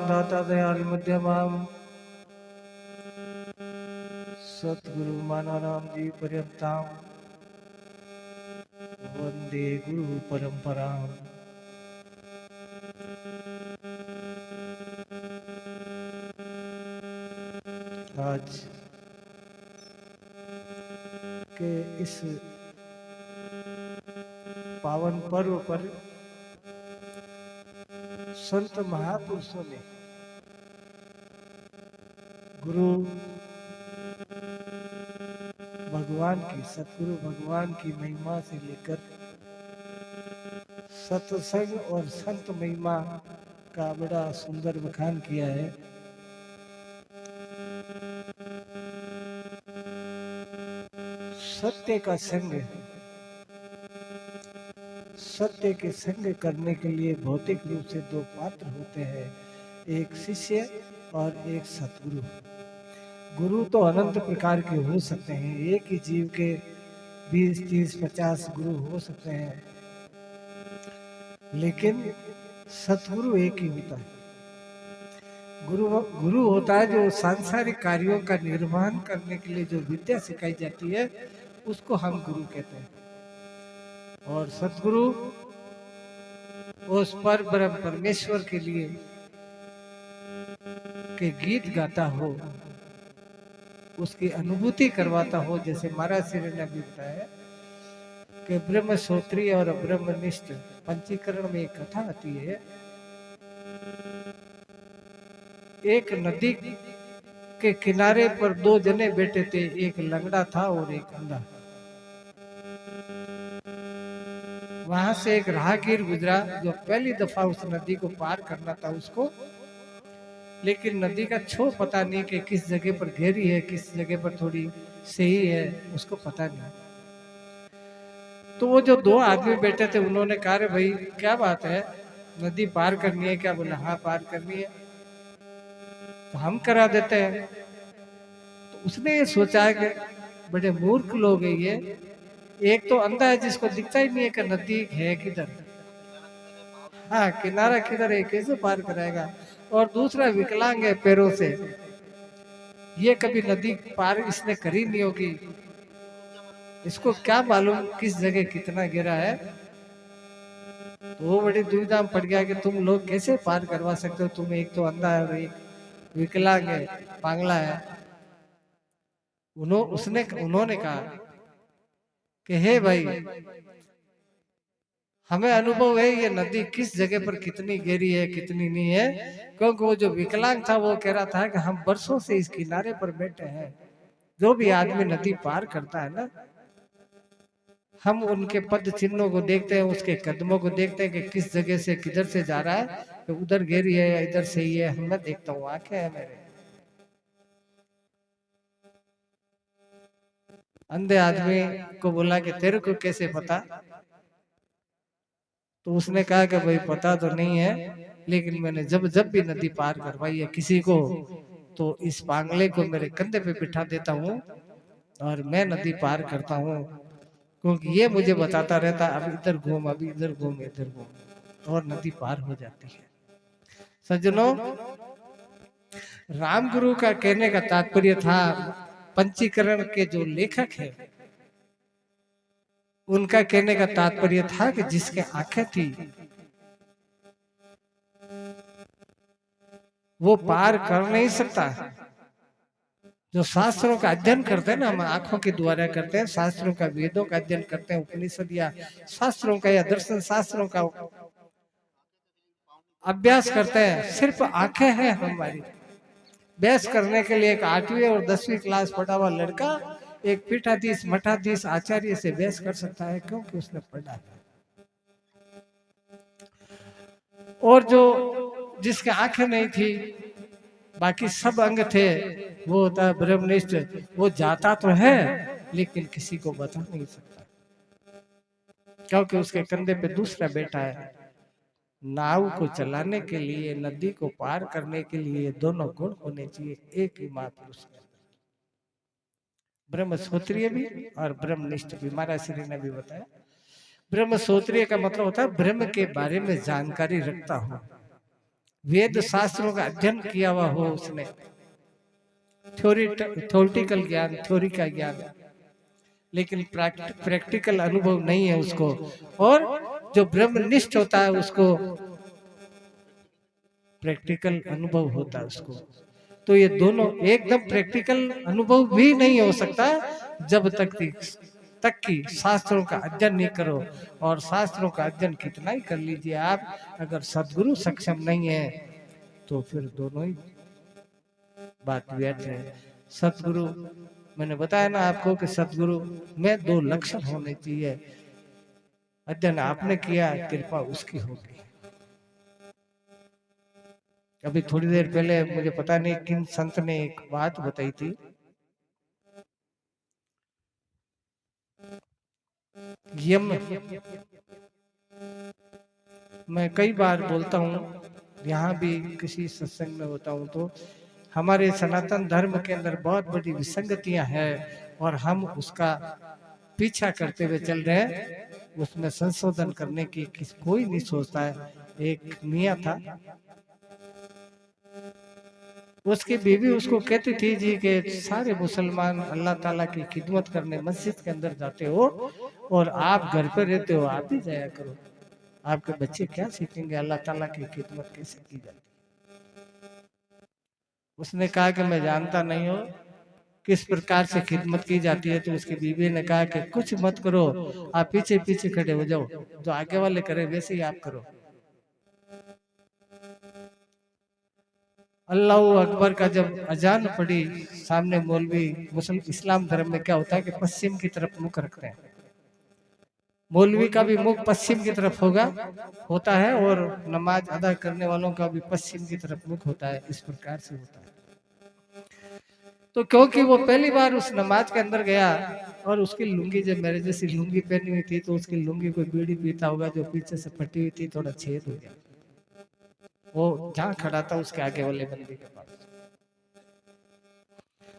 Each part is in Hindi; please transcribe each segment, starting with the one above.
दाता दयाल मध्यमाम सतगुरु मानाराम जी पर्यंताम वंदे गुरु परंपरा। आज के इस पावन पर्व पर संत महापुरुषों ने गुरु भगवान की सतगुरु भगवान की महिमा से लेकर सत्संग और संत महिमा का बड़ा सुंदर बखान किया है। सत्य का संग, सत्य के संग करने के लिए भौतिक रूप से दो पात्र होते हैं, एक शिष्य और एक सतगुरु। गुरु तो अनंत प्रकार के हो सकते हैं, एक ही जीव के 20, 30, 50 गुरु हो सकते हैं, लेकिन सतगुरु एक ही होता है। गुरु होता है जो सांसारिक कार्यों का निर्वहन करने के लिए जो विद्या सिखाई जाती है उसको हम गुरु कहते हैं। और सतगुरु उस पर ब्रह्म परमेश्वर के लिए के गीत गाता हो, उसकी अनुभूति करवाता हो। जैसे महाराज श्री ने भी बताया कि ब्रह्म श्रोत्रिय और ब्रह्मनिष्ठ पंचीकरण में एक कथा आती है। एक नदी के किनारे पर दो जने बैठे थे, एक लंगड़ा था और एक अंधा। वहां से एक राहगीर गुजरा जो पहली दफा उस नदी को पार करना था उसको, लेकिन नदी का छो पता नहीं कि किस जगह पर गहरी है, किस जगह पर थोड़ी सही है, उसको पता नहीं। तो वो जो दो आदमी बैठे थे उन्होंने कहा, रे भाई क्या बात है, नदी पार करनी है क्या? बोला हाँ पार करनी है, तो हम करा देते हैं। तो उसने ये सोचा कि बड़े मूर्ख लोग हैं ये, एक तो अंधा है जिसको दिखता ही नहीं है कि नदी है किधर, हाँ किनारा किधर है, कैसे पार कराएगा, और दूसरा विकलांग है पैरों से, ये कभी नदी पार इसने करी नहीं होगी, इसको क्या मालूम किस जगह कितना गिरा है। तो वो बड़ी दुविधा में पड़ गया कि तुम लोग कैसे पार करवा सकते हो, तुम एक तो अंधा है और एक विकलांग है, पांगला है। उन्होंने कहा कि हे भाई, हमें अनुभव है ये नदी किस जगह पर कितनी गहरी है कितनी नहीं है, क्योंकि वो जो विकलांग था वो कह रहा था कि हम बरसों से इस किनारे पर बैठे हैं, जो भी आदमी नदी पार करता है ना, हम उनके पद चिन्हों को देखते हैं, उसके कदमों को देखते हैं कि किस जगह से किधर से जा रहा है, तो उधर गहरी है या इधर सही है, हम मैं देखता हूँ, आंखें है मेरे। अंधे आदमी को बोला कि तेरे को कैसे पता? तो उसने कहा कि भाई पता तो नहीं है, लेकिन मैंने जब जब भी नदी पार करवाई है किसी को, तो इस पांगले को मेरे कंधे पे बिठा देता हूँ और मैं नदी पार करता हूँ, क्योंकि ये मुझे बताता रहता अब इधर घूम, अभी इधर घूम, इधर घूम, और नदी पार हो जाती है। सज्जनों, राम गुरु का कहने का तात्पर्य था, पंचीकरण के जो लेखक है उनका कहने का तात्पर्य था कि जिसके आंखें थी वो पार कर नहीं सकता। जो शास्त्रों का अध्ययन करते हैं ना, हम आंखों के द्वारा करते हैं, शास्त्रों का, वेदों का अध्ययन करते हैं, उपनिषद या शास्त्रों का या दर्शन शास्त्रों का अभ्यास करते हैं, सिर्फ आंखें हैं हमारी। बहस करने के लिए एक 8वीं और 10वीं क्लास पढ़ा हुआ लड़का एक पीठाधीश मठाधीश आचार्य से बहस कर सकता है, क्योंकि उसने पढ़ा है। और जो जिसके आंखें नहीं थी, बाकी सब अंग थे, वो होता है ब्रह्मनिष्ठ, वो जाता तो है लेकिन किसी को बता नहीं सकता, क्योंकि उसके कंधे पे दूसरा बैठा है। नाव को चलाने के लिए, नदी को पार करने के लिए दोनों गुण होने चाहिए एक ही महापुरुष के, ब्रह्म श्रोत्रिय भी और ब्रह्मनिष्ठ भी। महाराज श्री ने भी बताया, ब्रह्म श्रोत्रिय का मतलब होता है ब्रह्म के बारे में जानकारी रखता हो, वेद शास्त्रों का अध्ययन किया हुआ हो उसने, थ्योरी थ्योरिटिकल ज्ञान, थ्योरी का ज्ञान, लेकिन प्रैक्टिकल अनुभव नहीं है उसको। और जो ब्रह्मनिष्ठ होता है उसको प्रैक्टिकल अनुभव होता है उसको। तो ये दोनों एकदम प्रैक्टिकल अनुभव भी नहीं हो सकता जब तक कि शास्त्रों का अध्ययन नहीं करो। और शास्त्रों का अध्ययन कितना ही कर लीजिए आप, अगर सदगुरु सक्षम नहीं है तो फिर दोनों ही बात व्यर्थ है। सतगुरु, मैंने बताया ना आपको कि सतगुरु में दो लक्षण होने चाहिए। अध्ययन आपने किया, कृपा उसकी होगी। अभी थोड़ी देर पहले मुझे पता नहीं किन संत ने एक बात बताई थी, यम, मैं कई बार बोलता हूँ, यहाँ भी किसी सत्संग में होता हूँ तो हमारे सनातन धर्म के अंदर बहुत बड़ी विसंगतियां हैं और हम उसका पीछा करते हुए चल रहे हैं। उसमें संशोधन करने की कोई नहीं सोचता है। एक मियाँ था, उसकी बीवी उसको कहती थी जी कि सारे मुसलमान अल्लाह ताला की खिदमत करने मस्जिद के अंदर जाते हो और आप घर पर रहते हो, आप भी जाया करो, आपके बच्चे क्या सीखेंगे, अल्लाह ताला की खिदमत कैसे की जाती। उसने कहा कि मैं जानता नहीं हूँ किस प्रकार से खिदमत की जाती है। तो उसकी बीवी ने कहा कि कुछ मत करो, आप पीछे पीछे खड़े हो जाओ, जो आगे वाले करे वैसे ही आप करो। अल्लाह अकबर का जब अजान पड़ी, सामने मौलवी, मुस्लिम इस्लाम धर्म में क्या होता है कि पश्चिम की तरफ मुख रखते हैं, मौलवी का भी मुख पश्चिम की तरफ होता है और नमाज अदा करने वालों का भी पश्चिम की तरफ मुख होता है, इस प्रकार से होता है। तो क्योंकि वो पहली बार उस नमाज के अंदर गया और उसकी लुंगी, जब मेरे जैसी लुंगी पहनी हुई थी, तो उसकी लुंगी कोई बीड़ी पीता होगा जो पीछे से फटी हुई थी, थोड़ा छेद हो गया। वो जहाँ खड़ा था उसके आगे वाले बंदी के पास,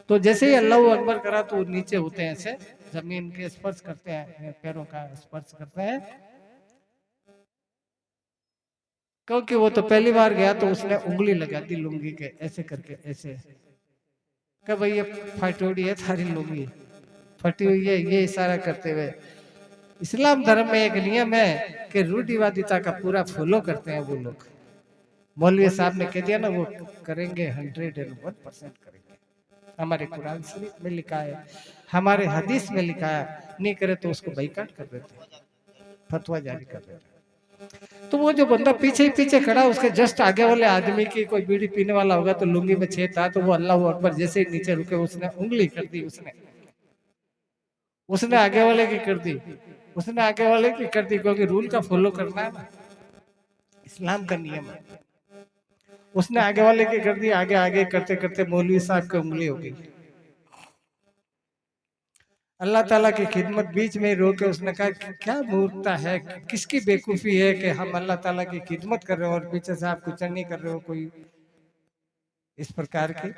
तो जैसे ही अल्लाह अकबर करा तो नीचे होते हैं, ऐसे जमीन के स्पर्श करते हैं, पैरों का स्पर्श करते हैं, क्योंकि वो तो पहली बार गया तो उसने उंगली लगा दी लुंगी के, ऐसे करके, ऐसे कि भाई ये फटोड़ी है थारी लुंगी, फटी हुई है, ये इशारा करते हुए। इस्लाम धर्म में एक नियम है कि रूढ़िवादिता का पूरा फॉलो करते हैं वो लोग। मौलवी साहब ने कह दिया ना, वो करेंगे, 101% करेंगे। हमारे कुरान शरीफ में लिखा है, हमारे हदीस में लिखा है, नहीं करे तो उसको बाइकाट कर देते, फतवा जारी कर देते। तो वो जो बंदा पीछे ही पीछे खड़ा, उसके जस्ट आगे वाले आदमी की कोई बीड़ी पीने वाला होगा तो लुंगी में छेद था, तो वो अल्लाह अकबर जैसे ही नीचे रुके उसने उंगली कर दी, उसने आगे वाले की कर दी, उसने आगे वाले की कर दी, क्योंकि रूल का फॉलो करना है ना, इस्लाम का नियम है। उसने आगे वाले की कर दी, आगे आगे करते करते मौलवी साहब की उंगली हो गई। अल्लाह ताला की खिदमत बीच में रोके, उसने कहा क्या मूर्खता है, किसकी बेवकूफी है कि हम अल्लाह ताला की खिदमत कर रहे हो और पीछे से आप कुछ नहीं कर रहे हो, कोई इस प्रकार की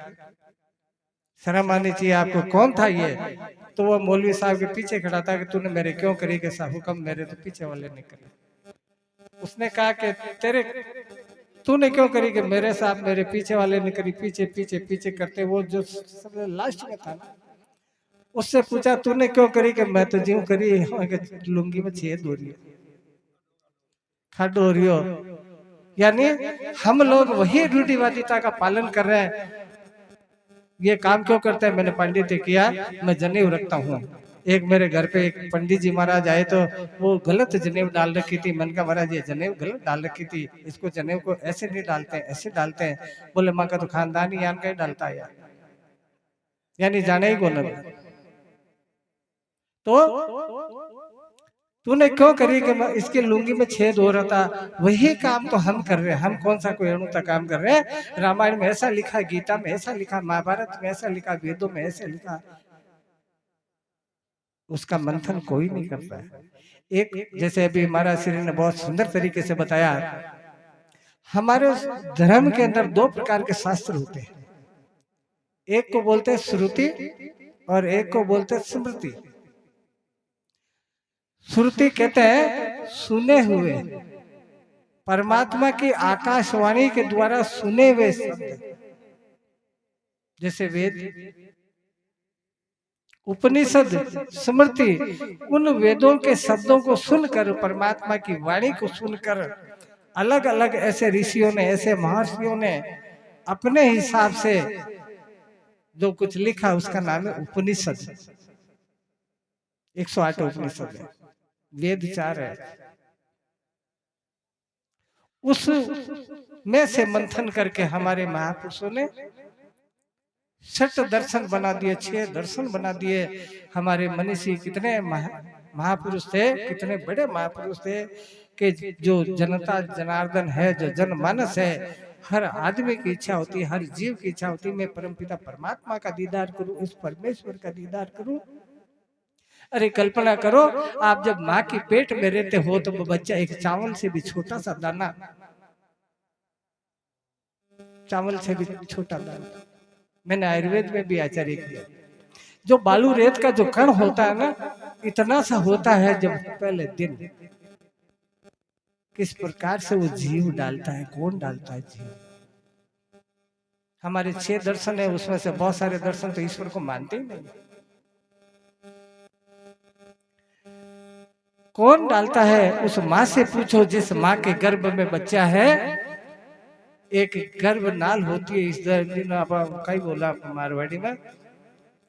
शर्म आनी चाहिए आपको, कौन था ये। तो वो मौलवी साहब के पीछे खड़ा था कि तूने मेरे क्यों करी, कैसा हुक्म, मेरे तो पीछे वाले ने करे। उसने कहा कि तेरे तूने क्यों करी, कि मेरे साथ मेरे पीछे वाले ने करी, पीछे पीछे पीछे करते, वो जो सबसे लास्ट में था ना, उससे पूछा तूने क्यों करी, कि मैं तो ज्यों करी लुंगी में छेद हो रही है, खड हो रही हो। यानी हम लोग वही रूढ़िवादिता का पालन कर रहे हैं। ये काम क्यों करते हैं, मैंने पंडित ने किया, मैं जनेऊ रखता हूँ। एक मेरे घर पे एक पंडित जी महाराज आए तो वो गलत जनेऊ डाल रखी थी। मन का महाराज ये जनेऊ गलत डाल रखी थी, इसको जनेऊ को ऐसे नहीं डालते, ऐसे डालते हैं। बोले माँ का तो खानदानी यान का ही डालता है यार, यानी जाने ही को न। तो तूने क्यों करी, कि इसके लुंगी में छेद हो रहा था, वही काम तो हम कर रहे हैं। हम कौन सा कोई अणुता काम कर रहे हैं। रामायण में ऐसा लिखा, गीता में ऐसा लिखा, महाभारत में ऐसा लिखा, वेदों में ऐसे लिखा, उसका मंथन कोई नहीं करता है। एक जैसे अभी महाराज श्री ने बहुत सुंदर तरीके से बताया, हमारे धर्म के अंदर दो प्रकार के शास्त्र होते हैं, एक को बोलते हैं श्रुति और एक को बोलते हैं स्मृति। श्रुति कहते हैं सुने हुए, परमात्मा की आकाशवाणी के द्वारा सुने हुए शब्द, जैसे वेद, उपनिषद, स्मृति, उन वेदों के शब्दों को सुनकर, परमात्मा की वाणी को सुनकर, अलग अलग ऐसे ऋषियों ने, ऐसे महर्षियों ने अपने हिसाब से जो कुछ लिखा, उसका नाम है उपनिषद। 108 उपनिषद है, वेद 4 है। उस में से मंथन करके हमारे महापुरुषों ने 6 दर्शन बना दिए, 6 दर्शन बना दिए। हमारे मनीषी कितने महापुरुष थे, कितने बड़े महापुरुष थे कि जो जनता जनार्दन है, जो जनमानस है, हर आदमी की इच्छा होती है, हर जीव की इच्छा होती है, मैं परमपिता परमात्मा का दीदार करूं, इस परमेश्वर का दीदार करूं। अरे कल्पना करो, आप जब माँ के पेट में रहते हो तो वो बच्चा एक चावल से भी छोटा सा दाना, चावल से भी छोटा दाना, मैंने आयुर्वेद में भी आचार्य किया, जो बालू रेत का जो कण होता है ना, इतना सा होता है। जब पहले दिन किस प्रकार से वो जीव डालता है, कौन डालता है जीव। हमारे 6 दर्शन है, उसमें से बहुत सारे दर्शन तो ईश्वर को मानते ही नहीं। कौन डालता है? उस माँ से पूछो जिस माँ के गर्भ में बच्चा है। एक गर्भ नाल होती है, इस दिन आप कई बोला मारवाड़ी में,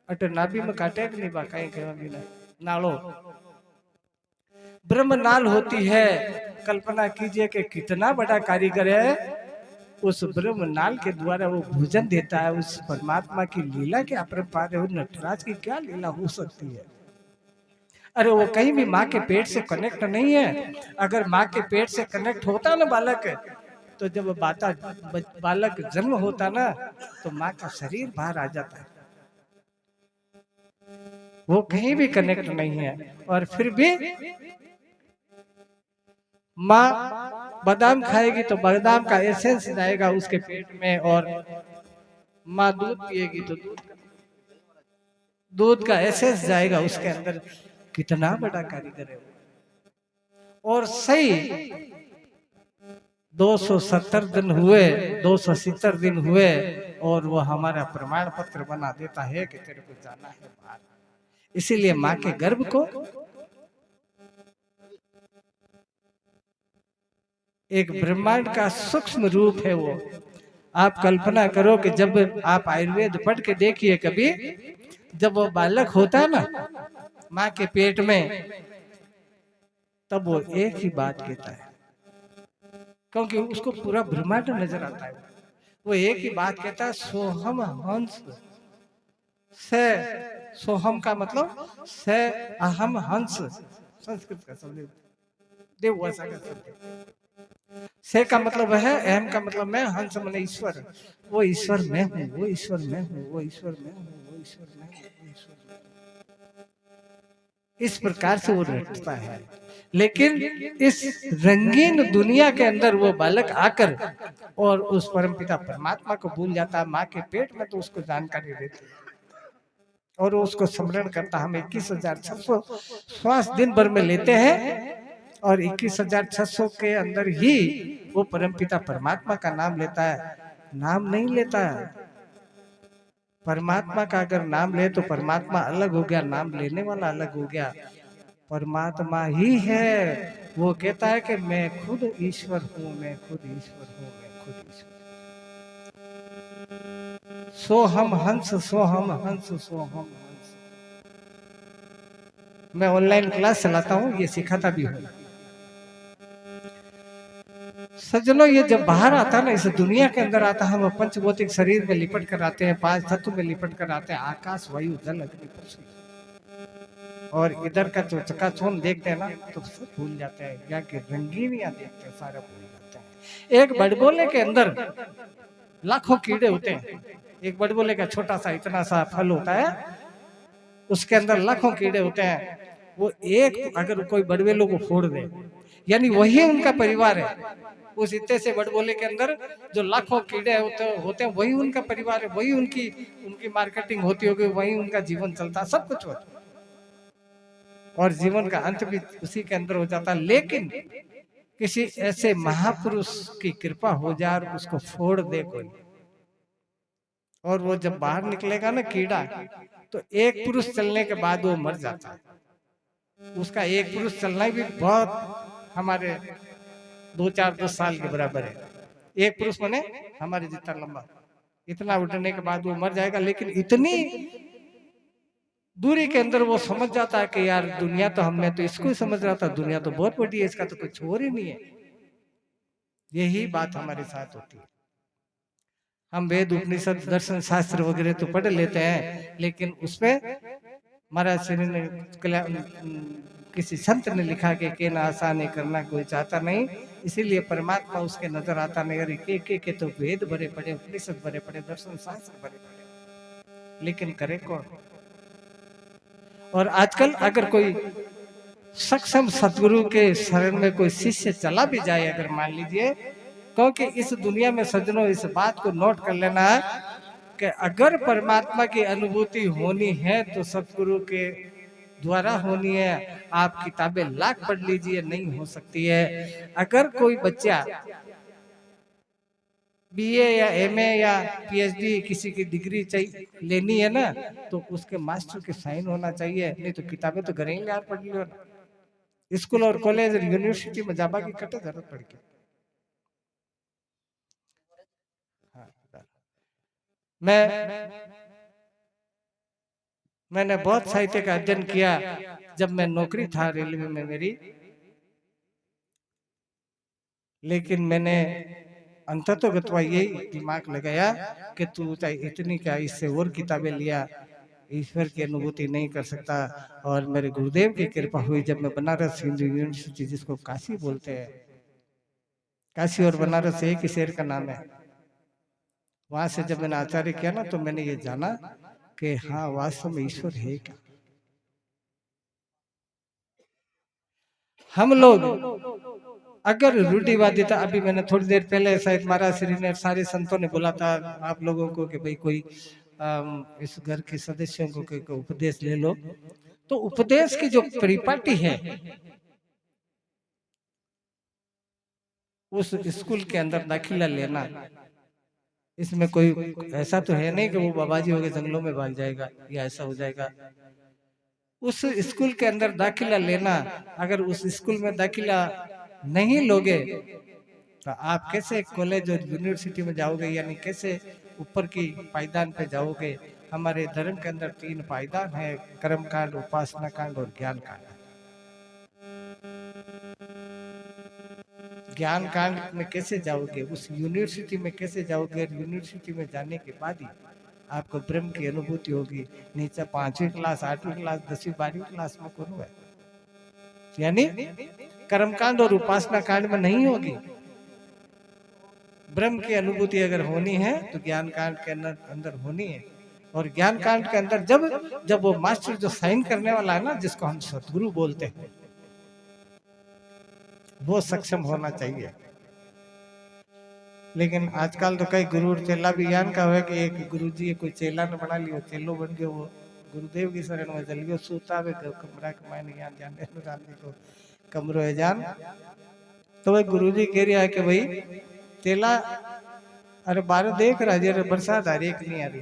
अटे नाभि में काटे नहीं बा, कहीं कहीं नालो ब्रह्म नाल होती है। कल्पना कीजिए कि कितना बड़ा कारीगर है, उस ब्रह्म नाल के द्वारा वो भोजन देता है। उस परमात्मा की लीला के अपरंपार है, नटराज की क्या लीला हो सकती है। अरे वो कहीं भी माँ के पेट से कनेक्ट नहीं है। अगर माँ के पेट से कनेक्ट होता ना बालक, तो जब बालक जन्म होता ना, तो माँ का शरीर बाहर आ जाता है। वो कहीं भी कनेक्ट नहीं है, और फिर भी माँ बादाम खाएगी तो बादाम का एसेंस जाएगा उसके पेट में, और माँ दूध पिएगी तो दूध का एसेंस जाएगा उसके अंदर। कितना बड़ा कारीगर है वो। और सही 270 दिन हुए, 270 दिन हुए, और वो हमारा प्रमाण पत्र बना देता है कि तेरे को जाना है बाहर। इसीलिए माँ के गर्भ को एक ब्रह्मांड का सूक्ष्म रूप है वो। आप कल्पना करो कि जब आप आयुर्वेद पढ़ के देखिए कभी, जब वो बालक होता है ना माँ के पेट में, तब वो एक ही बात कहता है, क्योंकि उसको पूरा ब्रह्मांड नजर आता है। वो एक ही बात कहता है, सोहम हंस से। सोहम का मतलब से, अहम हंस, संस्कृत का शब्द, देवभाषा का शब्द। से का मतलब है, अहम का मतलब मैं, हंस माने ईश्वर। वो ईश्वर मैं हूँ, वो ईश्वर मैं हूँ, वो ईश्वर मैं हूँ, वो ईश्वर मैं हूँ, वो ईश्वर मैं हूँ। इस प्रकार से वो रटता है। लेकिन इस रंगीन दुनिया के अंदर वो बालक आकर और उस परमपिता परमात्मा को भूल जाता है। माँ के पेट में तो उसको जानकारी देती है और उसको स्मरण करता। हम 21,600 श्वास दिन भर में लेते हैं, और 21,600 के अंदर ही वो परमपिता परमात्मा का नाम लेता है। नाम नहीं लेता है परमात्मा का। अगर नाम ले तो परमात्मा अलग हो गया, नाम लेने वाला अलग हो गया। परमात्मा ही है। वो कहता है कि मैं खुद ईश्वर हूँ, मैं खुद ईश्वर हूँ, मैं खुद ईश्वर। सो हम हंस, सो हम हंस, सो हम हंस। मैं ऑनलाइन क्लास चलाता हूँ, ये सिखाता भी हूँ। सज्जनों, ये जब बाहर आता ना, इस दुनिया के अंदर आता, हम पंचभौतिक शरीर में लिपट कर आते हैं, 5 तत्व में लिपट कर आते हैं, आकाश वायु जल अग्नि पृथ्वी। और इधर का जो चकाचौंध देखते हैं ना, तो सब भूल जाते हैं। यहाँ की रंगीनियां देखते हैं, सारा भूल जाते हैं। एक बड़बोले के अंदर लाखों कीड़े होते हैं। एक बड़बोले का छोटा सा इतना सा फल होता है, उसके अंदर लाखों कीड़े होते हैं। वो एक अगर कोई बड़बोले को फोड़ दे, यानी वही उनका परिवार है। उस इतने से बड़बोले के अंदर जो लाखों कीड़े होते हैं, वही उनका परिवार है, वही उनकी मार्केटिंग होती होगी, वही उनका जीवन चलता, सब कुछ होता और जीवन का अंत भी उसी के अंदर हो जाता। लेकिन किसी ऐसे महापुरुष की कृपा हो जाए और उसको फोड़ दे कोई, और वो जब बाहर निकलेगा ना कीड़ा, तो एक पुरुष चलने के बाद वो मर जाता है। उसका एक पुरुष चलना भी बहुत हमारे 2-4-10 साल के बराबर है। एक पुरुष माने हमारे जितना लंबा, इतना उठने के बाद वो मर जाएगा। लेकिन इतनी दूरी के अंदर वो समझ जाता है कि यार दुनिया तो हमने तो इसको ही समझ रहा था, दुनिया तो बहुत बड़ी है, इसका तो कुछ और ही नहीं है। यही बात हमारे साथ होती है। हम वेद उपनिषद दर्शन शास्त्र वगैरह तो पढ़ लेते हैं, लेकिन उसमें महाराज श्री ने किसी संत ने लिखा कि ना आसानी करना कोई चाहता नहीं, इसीलिए परमात्मा उसके नजर आता नहीं। अरे के तो वेद भरे पड़े, उपनिषद भरे पड़े, दर्शन शास्त्र भरे पड़े, लेकिन करे कौन। और आजकल अगर कोई सक्षम सतगुरु के शरण में कोई शिष्य चला भी जाए, अगर मान लीजिए, क्योंकि इस दुनिया में सज्जनों इस बात को नोट कर लेना है कि अगर परमात्मा की अनुभूति होनी है तो सतगुरु के द्वारा होनी है। आप किताबें लाख पढ़ लीजिए, नहीं हो सकती है। अगर कोई बच्चा बीए या एमए या पीएचडी किसी की डिग्री चाहिए लेनी है ना, तो उसके मास्टर के साइन होना चाहिए, नहीं तो किताबें तो घर ही यार पढ़ लियो ना। स्कूल और कॉलेज और यूनिवर्सिटी में जाबा की कटे जरूरत पड़ के। मैंने बहुत साहित्य का अध्ययन किया जब मैं नौकरी था रेलवे में मेरी, लेकिन मैंने अंततोगत्वा यही दिमाग लगाया कि तू इतनी क्या इससे और किताबें लिया, ईश्वर की अनुभूति नहीं कर सकता। और मेरे गुरुदेव की कृपा हुई जब मैं बनारस हिंदू यूनिवर्सिटी, जिसको काशी बोलते हैं, काशी और बनारस एक ही शहर का नाम है, वहां से जब मैंने आचार्य किया ना, तो मैंने ये जाना कि हाँ वास्तव में ईश्वर है क्या। हम लोग अगर रूढ़िवादिता, अभी मैंने थोड़ी देर पहले शायद महाराज श्री ने सारे संतों ने बोला था आप लोगों को कि भाई कोई इस घर के सदस्यों को उपदेश ले लो, तो उपदेश की जो परिपाटी है उस स्कूल के अंदर दाखिला लेना, इसमें कोई ऐसा तो है नहीं कि वो बाबाजी हो गए जंगलों में भाग जाएगा या ऐसा हो जाएगा। उस स्कूल के अंदर दाखिला लेना, अगर उस स्कूल में दाखिला नहीं लोगे तो आप कैसे कॉलेज और यूनिवर्सिटी में जाओगे, यानी कैसे ऊपर की पायदान पे जाओगे। हमारे धर्म के अंदर 3 पायदान है, कर्म कांड, उपासना कांड और ज्ञान कांड। ज्ञान कांड में कैसे जाओगे, उस यूनिवर्सिटी में कैसे जाओगे, यूनिवर्सिटी में जाने के बाद ही आपको ब्रह्म की अनुभूति होगी। नीचे 5वीं क्लास, 8वीं क्लास, 10वीं 12वीं क्लास में कौन है, यानी कर्मकांड और उपासना कांड में नहीं होगी। ब्रह्म की अनुभूति अगर होनी है तो ज्ञान कांड के अंदर होनी है। और ज्ञान कांड के अंदर जब वो मास्टर जो साइन करने वाला है ना, जिसको हम सतगुरु बोलते हैं, वो सक्षम होना चाहिए। लेकिन आजकल तो कई गुरु और चेला भी ज्ञान का है कि एक गुरु जी कोई चेला ने बना लियो, चेलो बन गयो, वो गुरुदेव की शरण में चल गयो, सूता वे कमरा कमाए नहीं ज्ञान जाने को कमरो है जान। तो वही गुरु जी कह रहा है कि भाई चेला, अरे बारह देख रहा है बरसात आ रही है कि नहीं आ रही।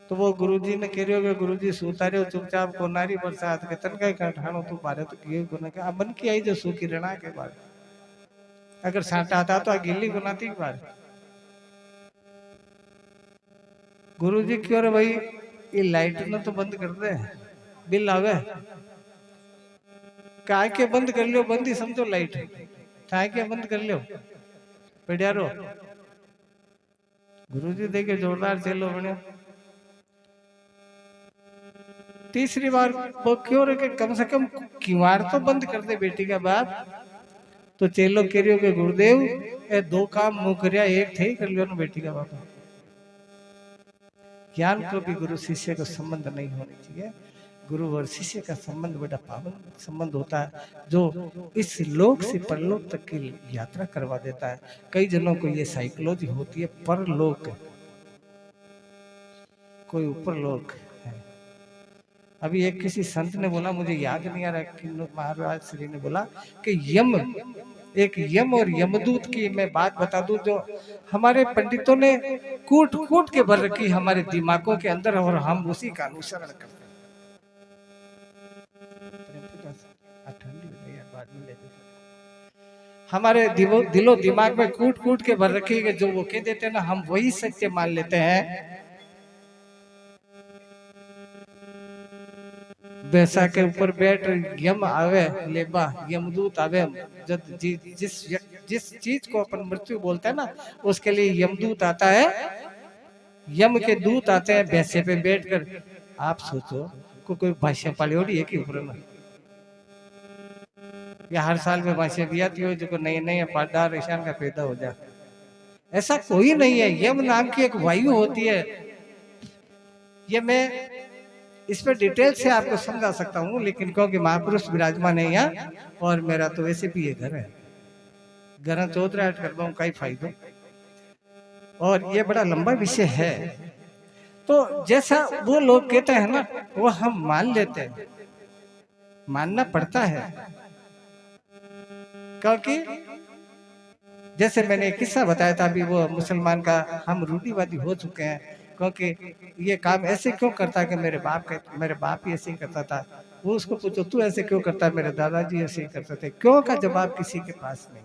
तो वो गुरुजी ने कह रहे हो गुरुजी सूता रहे हो चुपचाप को नारी बरसात के तन का ठाणो तू बारे तो किए गुना के मन की आई जो सूखी रणा के बारे, अगर साटा आता तो गिल्ली गुनाती के बारे। गुरुजी क्यों रे भाई ये लाइट न तो बंद कर दे, बिल आवे, काय के बंद कर लियो, बंद ही समझो लाइट, काय के बंद कर लियो बढ़िया रो। गुरुजी देखे जोरदार चेलो बने। तीसरी बार वो क्यों रे, कम से कम किवाड़ तो बंद कर दे बेटी का बाप। तो चेलो कह रही हो कि गुरुदेव ए 2 काम मुंह करया, एक थे कर लियो ना बेटी का बाप। ज्ञान को भी गुरु शिष्य का संबंध नहीं होना चाहिए। गुरु और शिष्य का संबंध बड़ा पावन संबंध होता है, जो इस लोक से परलोक तक की यात्रा करवा देता है। कई जनों को ये साइकोलॉजी होती है, परलोक कोई ऊपर लोक है, अभी एक किसी संत ने बोला, मुझे याद नहीं आ रहा कि महाराज श्री ने बोला कि यम, एक यम और यमदूत की मैं बात बता दूं जो हमारे पंडितों ने कूट कूट के भर रखी हमारे दिमागों के अंदर, और हम उसी का अनुसरण करते हैं। हमारे दिलो दिमाग में कूट कूट के भर रखी है, जो वो कह देते हैं ना, हम वही सत्य मान लेते हैं। वैसा के ऊपर बैठ यम आवे लेबा, यमदूत आवे, जिस जिस चीज को अपन मृत्यु बोलते हैं ना, उसके लिए यमदूत आता है, यम के दूत आते हैं भैंसे पे बैठकर। आप सोचो कोई भाषा पाली है कि ऊपर में, या हर साल में भाषा भी आती हो जो नए नए पादार ईशान का पैदा हो जाए, ऐसा कोई नहीं है। यम नाम की एक वायु होती है, ये मैं इस पर डिटेल से आपको समझा सकता हूँ, लेकिन क्योंकि महापुरुष विराजमान है यहाँ, और मेरा तो वैसे भी ये घर है, घर चौधरा करवा हूँ कई फायदों, और ये बड़ा लंबा विषय है। तो जैसा वो लोग कहते हैं ना, वो हम मान लेते हैं, मानना पड़ता है, क्योंकि जैसे मैंने एक किस्सा बताया था अभी, वो मुसलमान का, हम रूढ़िवादी हो चुके हैं, क्योंकि ये काम ऐसे क्यों करता है कि मेरे बाप ही ऐसे ही करता था। वो उसको पूछो तू ऐसे क्यों करता है, मेरे दादाजी ऐसे ही करते थे, क्यों का जवाब किसी के पास नहीं।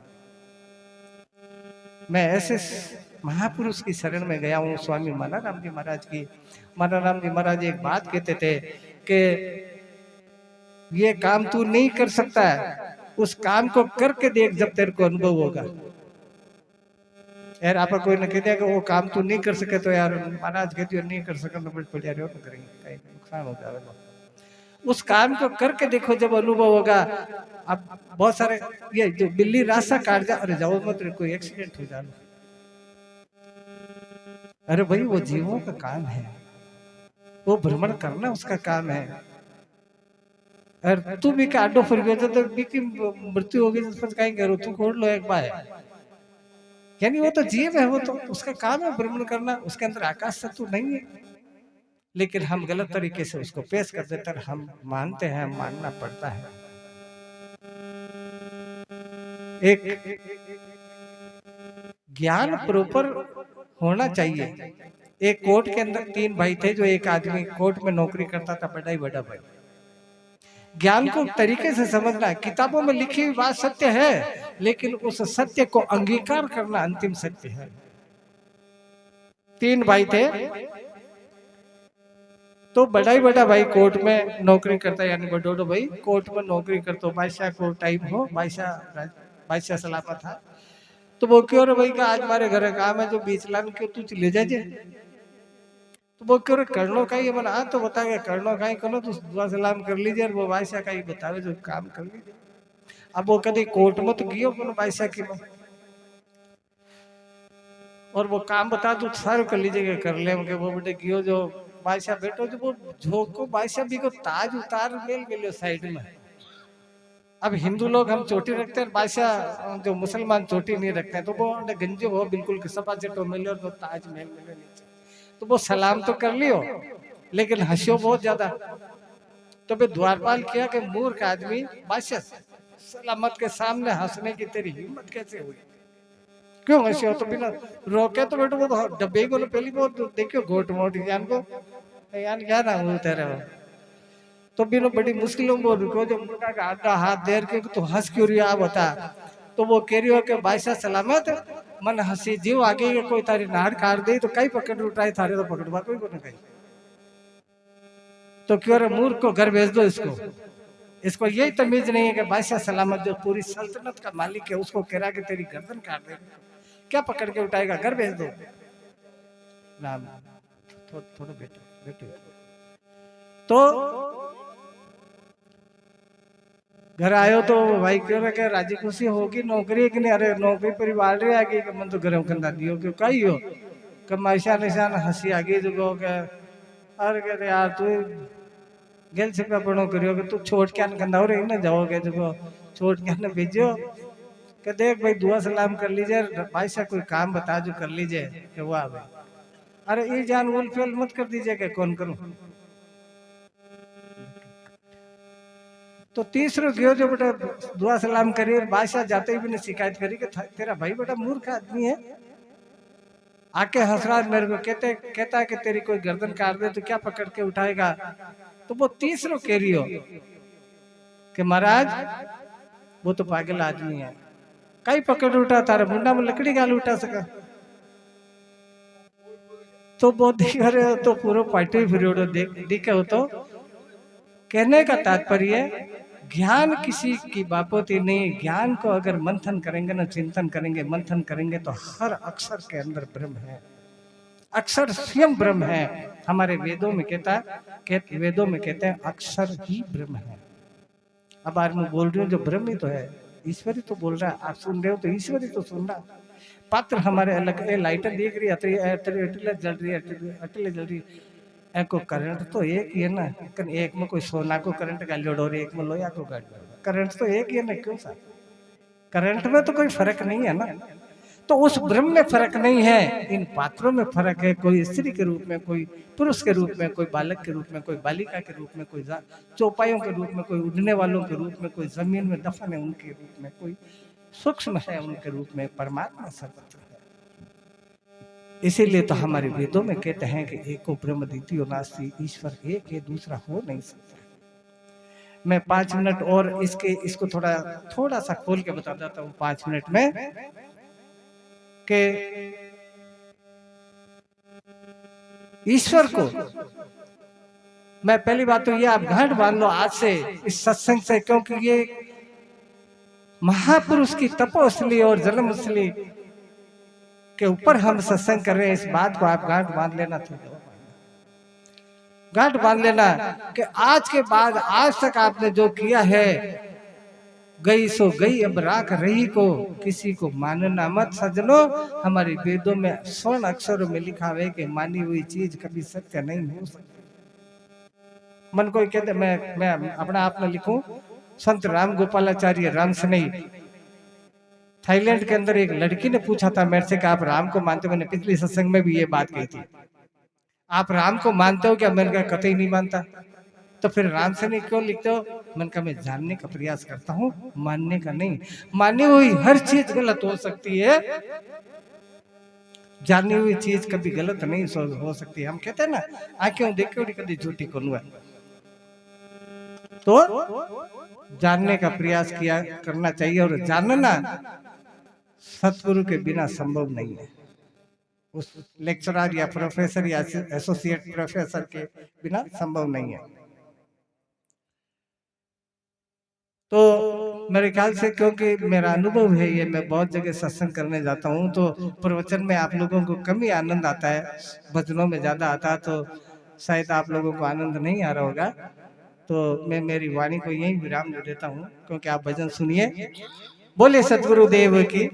मैं ऐसे महापुरुष की शरण में गया हूँ, स्वामी मानाराम जी महाराज की। मानाराम जी महाराज एक बात कहते थे कि ये काम तू नहीं कर सकता है, उस काम को करके देख जब तेरे को अनुभव होगा। यार आप कोई ने कह दिया कि वो काम तू नहीं कर सके, तो यार महाराज कहती हो नहीं कर सके तो बढ़िया रहो, तो करेंगे कहीं नुकसान हो जाएगा। उस काम को करके देखो, जब अनुभव होगा। अब बहुत सारे ये जो बिल्ली रास्ता काट जा, अरे जाओ मत, कोई एक्सीडेंट हो जाए, अरे भाई वो जीवों का काम है, वो भ्रमण करना उसका काम है। अरे तू भी काटो फिर गयो तो भी मृत्यु होगी तो फिर कहीं करो, तू खोल लो एक बार। यानी वो तो जीव है, वो तो उसका काम है भ्रमण करना, उसके अंदर आकाश तत्व नहीं है, लेकिन हम गलत तरीके से उसको पेश कर देते हैं, हम मानते हैं, मानना पड़ता है। एक ज्ञान प्रॉपर होना चाहिए। एक कोर्ट के अंदर 3 भाई थे, जो एक आदमी कोर्ट में नौकरी करता था, बड़ा ही बड़ा भाई। ज्ञान को तरीके से समझना, किताबों में लिखी हुई बात सत्य है, लेकिन उस सत्य को अंगीकार करना अंतिम सत्य है। 3 भाई थे, तो बड़ा ही बड़ा भाई कोर्ट में नौकरी करता है, यानी बड़ोड़ो भाई कोर्ट में नौकरी करता हो, बादशाह को टाइम हो, बादशाह सलामत था। तो वो क्यों रे भाई का आज हमारे घर काम है, जो 20 लाख क्यों तू ले जाए। तो वो क्यों रे करनो का ही बना, तो बता गया करनो का ही करो, तो दुआ सलाम कर लीजिए, और वो बादशाह का ही बतावे जो काम कर लीजिए। अब वो कभी कोर्ट में तो गियो कोनो बादशाह की में, और वो काम बता दो सारे कर लीजिएगा, कर ले वो बेटे गियो जो बादशाह बैठो, जो वो झोंको बादशाह भी को ताज उतार मेल मिलो साइड में। अब हिंदू लोग हम चोटी रखते हैं, बादशाह जो मुसलमान चोटी नहीं रखते हैं, तो वो गंजे हो बिल्कुल सपा चटो मिले, और वो ताज महल मिले नीचे, तो वो सलाम तो कर लियो, लेकिन हंसियो बहुत ज्यादा। तो फिर द्वारपाल किया कि मूर्ख आदमी, बादशाह सलामत के सामने हंसने की तेरी हिम्मत कैसे हुई, क्यों हंसियो, तो बिना रोके तो बेटो वो तो डब्बे को पहली बहुत देखियो घोट मोट यान को, यान क्या ना हो तेरे हो, तो बिनो बड़ी मुश्किलों में रुको, जो मुर्गा का आधा हाथ देर के तो हंस क्यों रिया बता। तो वो कह रही हो कि बादशाह सलामत, मन हंसी जीव आगे कोई तारी नाड़ काट दे तो कई पकड़ उठाए थारे, तो पकड़वा कोई को ना कहीं, तो क्यों रे मूर्ख को घर भेज दो इसको। इसको यही तमीज नहीं है कि बादशाह सलामत जो पूरी सल्तनत का मालिक है, उसको कह रहा कि तेरी गर्दन काट दे, क्या पकड़ के उठाएगा, घर भेज दो। राम थोड़ा बेटे बेटे, तो घर आयो तो भाई क्यों रखे राजी खुशी होगी, नौकरी कि नहीं, अरे नौकरी परिवार रे आ गई, मन तो गरम करना दियो क्यों कही हो, कमाइशा निशान हंसी आ गई, जो कहो अरे कहते यार तू गेल से पढ़ो करियो कि तू छोड़ क्या कंधा रही ना जाओगे, जो छोड़ क्या ना भेजो कि देख भाई दुआ सलाम कर लीजिए, भाई साहब कोई काम बता जो कर लीजिए कि वो भाई, अरे ये जान उल फेल मत कर दीजिए कि कौन करूं, तो तीसरो गयो जो बेटा दुआ सलाम करी और बादशाह जाते ही भी ने शिकायत करी कि तेरा भाई बेटा मूर्ख आदमी है, आके हंस रहा मेरे को, कहता है कि तेरी कोई गर्दन काट दे तो क्या पकड़ के उठाएगा। तो वो तीसरो कह रही हो कि महाराज वो तो पागल आदमी है, कई पकड़ उठा तारे मुंडा में लकड़ी गाल उठा सका। तो वो देख रहे हो तो पूरा पार्टी फिर देखे हो। तो कहने का तात्पर्य ज्ञान किसी की बापोती नहीं, ज्ञान को अगर मंथन करेंगे ना, चिंतन करेंगे, मंथन करेंगे तो हर अक्षर के अंदर ब्रह्म है, अक्षर स्वयं ब्रह्म है। हमारे वेदों में वेदों में कहते हैं अक्षर ही ब्रह्म है। अब आज मैं बोल रही हूँ जो ब्रह्म ही तो है, ईश्वरी तो बोल रहा है, आप सुन रहे हो तो ईश्वरी तो सुन रहा। पात्र हमारे अलग है, लाइटर देख रही अटले जल रही अटले जल रही है, को करंट तो एक ही है ना, एक में कोई सोना को करंट का जोड़ो और एक में लोहा को करंट तो एक ही है ना, क्यों सा करंट में तो कोई फर्क नहीं है ना। तो उस ब्रह्म में फर्क नहीं है, इन पात्रों में फर्क है। कोई स्त्री के रूप में, कोई पुरुष के रूप में, कोई बालक के रूप में, कोई बालिका के रूप में, कोई चौपाइयों के रूप में, कोई उड़ने वालों के रूप में, कोई जमीन में दफन है उनके रूप में, कोई सूक्ष्म है उनके रूप में, परमात्मा सर्वत्र है। इसीलिए तो हमारे वेदों में कहते हैं कि एको ब्रह्म द्वितीयो नास्ति, ईश्वर एक है, दूसरा हो नहीं सकता। मैं 5 मिनट और इसको थोड़ा सा खोल के बता देता हूँ 5 मिनट में कि ईश्वर को मैं पहली बात तो ये आप गांठ बांध लो आज से इस सत्संग से, क्योंकि ये महापुरुष की तपोस्थली और जन्मस्थली के ऊपर हम सत्संग कर रहे हैं। इस बात को आप गांठ बांध लेना था, गांठ बांध लेना कि आज के बाद आज तक आपने जो किया है, गई सो गई अब राख रही को, किसी को मानना मत सजनो। हमारे वेदों में स्वर्ण अक्षरों में लिखा है कि मानी हुई चीज कभी सत्य नहीं हो सकती। मन कोई कहते मैं अपना आप में लिखूं, संत राम गोपालाचार्य राम सनई थाईलैंड के अंदर एक लड़की ने पूछा था मेरे से कि आप राम को मानते हो? मैंने पिछले सत्संग में भी ये बात कही थी, आप राम को मानते हो क्या? मैंने कहा कतई नहीं मानता। तो फिर राम से नहीं क्यों लिखते हो? मैंने कहा मैं जानने का प्रयास करता हूँ, मानने का नहीं। मानी हुई हर चीज गलत हो सकती है, जानी हुई चीज कभी गलत नहीं हो सकती। हम कहते हैं ना आंखें देखे कभी झूठी को हुआ। तो जानने का प्रयास करना चाहिए, और जानना सतगुरु के बिना संभव नहीं है। उस लेक्चरर या प्रोफेसर या एसोसिएट प्रोफेसर के बिना संभव नहीं है। तो मेरे ख्याल से, क्योंकि मेरा अनुभव है ये, मैं बहुत जगह सत्संग करने जाता हूँ तो प्रवचन में आप लोगों को कम ही आनंद आता है, भजनों में ज्यादा आता है, तो शायद आप लोगों को आनंद नहीं आ रहा होगा। तो मैं मेरी वाणी को यही विराम दे देता हूँ, क्योंकि आप भजन सुनिए। बोले सतगुरु देव की